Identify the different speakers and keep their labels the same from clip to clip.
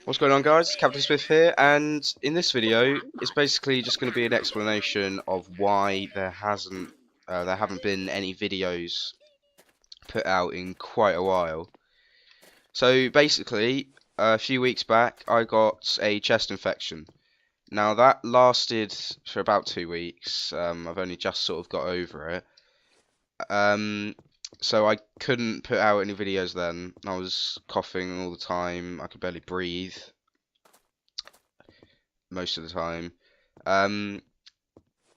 Speaker 1: What's going on, guys? CaptainSmiff here, and in this video, it's basically just going to be an explanation of why there haven't been any videos put out in quite a while. So basically, a few weeks back, I got a chest infection. Now that lasted for about 2 weeks. I've only just sort of got over it. So I couldn't put out any videos then. I was coughing all the time. I could barely breathe most of the time.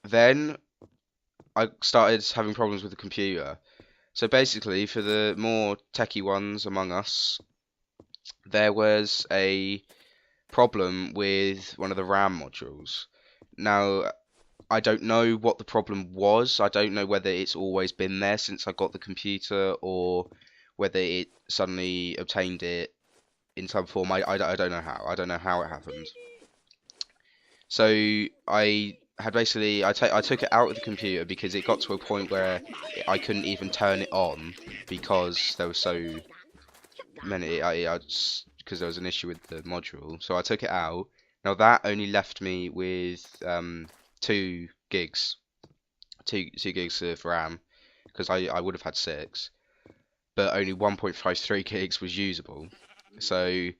Speaker 1: Then I started having problems with the computer. So basically, for the more techie ones among us, there was a problem with one of the RAM modules. Now, I don't know what the problem was. I don't know whether it's always been there since I got the computer or whether it suddenly obtained it in some form. I don't know how. I don't know how it happened. So I had basically I took it out of the computer because it got to a point where I couldn't even turn it on because there were so many. Because there was an issue with the module. So I took it out. Now that only left me with 2 gigs, two gigs of RAM, because I would have had 6, but only 1.53 gigs was usable. So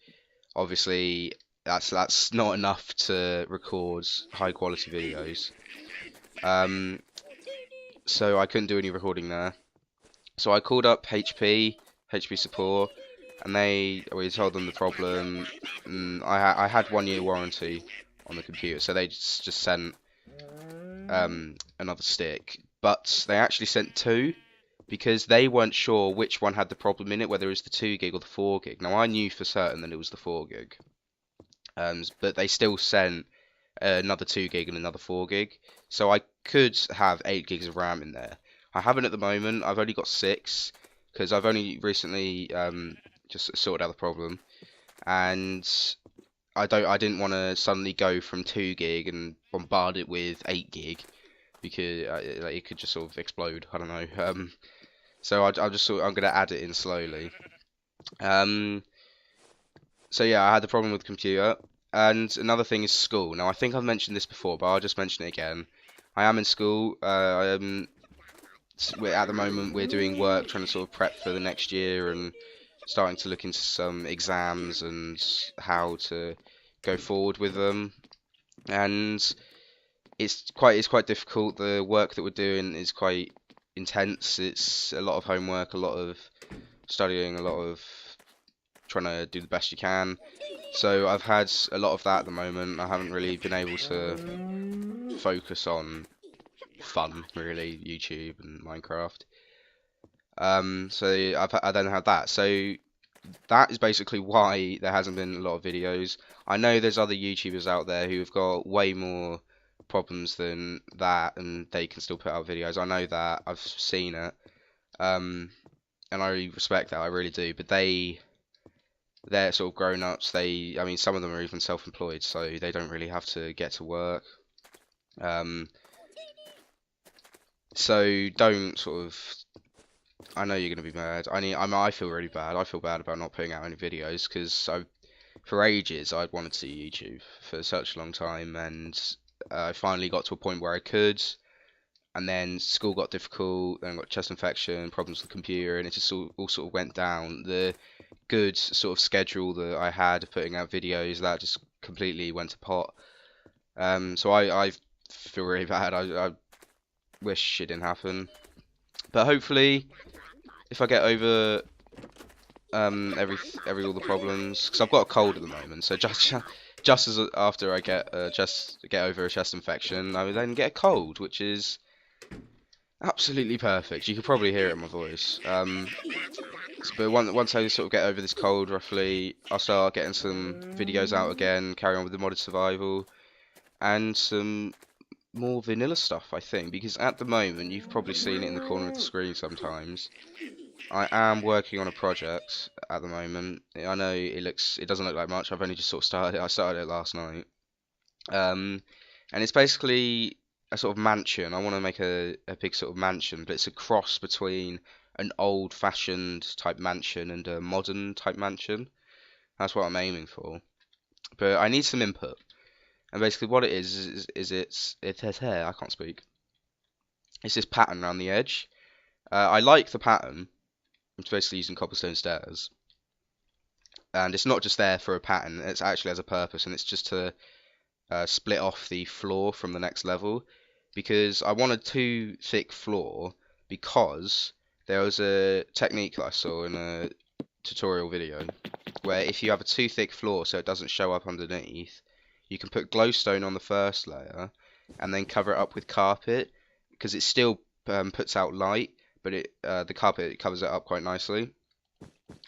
Speaker 1: obviously that's not enough to record high quality videos. So I couldn't do any recording there. So I called up HP support, and we told them the problem. And I had 1 year warranty on the computer, so they just sent another stick. But they actually sent 2 because they weren't sure which one had the problem in it, whether it was the 2 gig or the 4 gig. Now I knew for certain that it was the 4 gig. But they still sent another 2 gig and another 4 gig, so I could have 8 gigs of RAM in there. I haven't at the moment. I've only got 6 because I've only recently just sorted out the problem, and I didn't want to suddenly go from 2 gig and bombard it with 8 gig because it could just sort of explode. I don't know. So I'm gonna add it in slowly. So yeah, I had the problem with the computer. And another thing is school. Now, I think I've mentioned this before, but I'll just mention it again. I am in school. At the moment, we're doing work, trying to sort of prep for the next year and starting to look into some exams and how to go forward with them. And it's quite difficult. The work that we're doing is quite intense. It's a lot of homework, a lot of studying, a lot of trying to do the best you can. So I've had a lot of that at the moment. I haven't really been able to focus on fun, really, YouTube and Minecraft. So I then had that. So that is basically why there hasn't been a lot of videos. I know there's other YouTubers out there who've got way more problems than that, and they can still put out videos. I know that. I've seen it. And I really respect that. I really do. But they're sort of grown-ups. I mean, some of them are even self-employed, so they don't really have to get to work. So don't sort of. I know you're gonna be mad. I feel really bad. I feel bad about not putting out any videos because for ages I'd wanted to do YouTube for such a long time, and I finally got to a point where I could. And then school got difficult, then I got chest infection, problems with the computer, and it just all sort of went down. The good sort of schedule that I had of putting out videos, that just completely went to pot. So I feel really bad. I wish it didn't happen. But hopefully, if I get over every all the problems, because I've got a cold at the moment, so just as after I get over a chest infection, I would then get a cold, which is absolutely perfect. You could probably hear it in my voice. But once I sort of get over this cold, roughly, I'll start getting some videos out again, carry on with the modded survival, and some more vanilla stuff, I think. Because at the moment, you've probably seen it in the corner of the screen sometimes. I am working on a project at the moment. I know it doesn't look like much. I've only just sort of started it. I started it last night. And it's basically a sort of mansion. I want to make a big sort of mansion, but it's a cross between an old-fashioned type mansion and a modern type mansion. That's what I'm aiming for. but I need some input. And basically, what it is it has hair. I can't speak. It's this pattern around the edge. I like the pattern. It's basically using cobblestone stairs, and it's not just there for a pattern. It's actually has a purpose, and it's just to split off the floor from the next level. Because I wanted too thick floor because there was a technique that I saw in a tutorial video where if you have a too thick floor so it doesn't show up underneath, you can put glowstone on the first layer and then cover it up with carpet because it still puts out light, but the carpet covers it up quite nicely.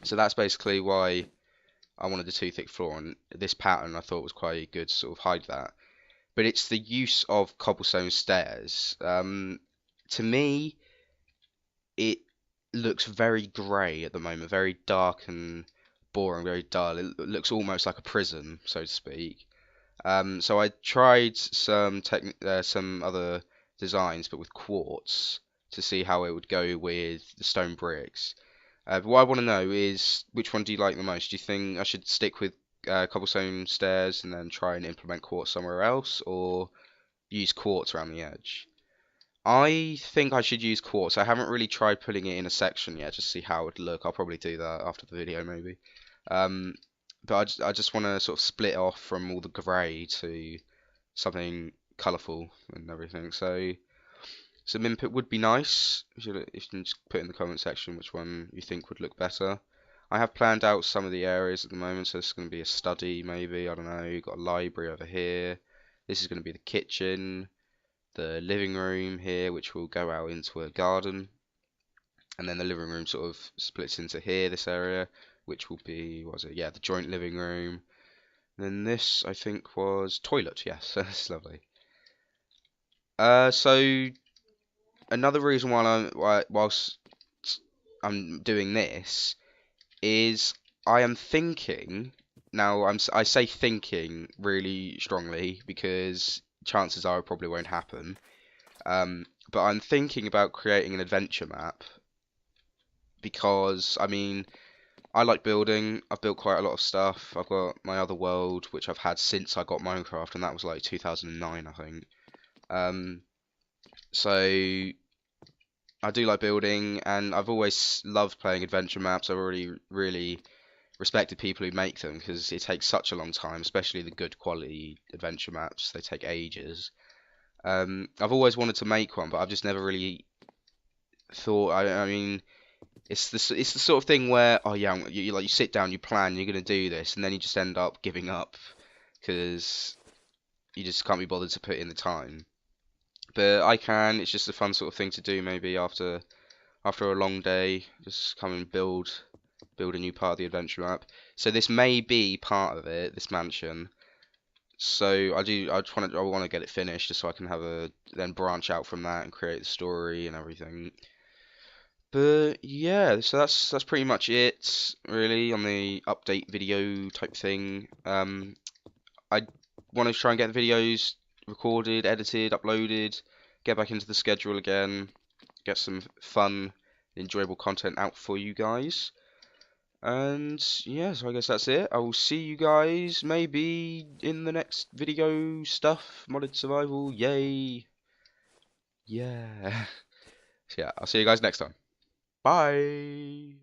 Speaker 1: So that's basically why I wanted a too thick floor, and this pattern I thought was quite good to sort of hide that. But it's the use of cobblestone stairs. To me, it looks very grey at the moment, very dark and boring, very dull. It looks almost like a prison, so to speak. So I tried some other designs, but with quartz, to see how it would go with the stone bricks. But what I want to know is, which one do you like the most? Do you think I should stick with cobblestone stairs and then try and implement quartz somewhere else, or use quartz around the edge? I think I should use quartz. I haven't really tried putting it in a section yet, just to see how it would look. I'll probably do that after the video, maybe. Um, but I just want to sort of split off from all the grey to something colourful and everything. So some input would be nice. If you can just put in the comment section which one you think would look better. I have planned out some of the areas at the moment, so this is going to be a study, maybe. I don't know. You've got a library over here. This is going to be the kitchen, the living room here, which will go out into a garden, and then the living room sort of splits into here, this area, which will be, what was it? Yeah, the joint living room. And then this, I think, was toilet. Yes, that's lovely. So another reason whilst I'm doing this is I am thinking. Now I say thinking really strongly because chances are it probably won't happen. But I'm thinking about creating an adventure map because, I mean, I like building. I've built quite a lot of stuff. I've got my other world, which I've had since I got Minecraft, and that was like 2009, I think. So I do like building, and I've always loved playing adventure maps. I've already really respected people who make them because it takes such a long time, especially the good quality adventure maps. They take ages. I've always wanted to make one, but I've just never really thought. I mean, it's the sort of thing where, oh yeah, you sit down, you plan, you're gonna do this, and then you just end up giving up because you just can't be bothered to put in the time. But I can. It's just a fun sort of thing to do, maybe after a long day, just come and build a new part of the adventure map. So this may be part of it, this mansion. So I want to get it finished just so I can then branch out from that and create the story and everything. But yeah, so that's pretty much it really on the update video type thing. I want to try and get the videos recorded, edited, uploaded, get back into the schedule again, get some fun, enjoyable content out for you guys. And yeah, so I guess that's it. I will see you guys maybe in the next video stuff. Modded survival, yay. Yeah. So yeah, I'll see you guys next time. Bye.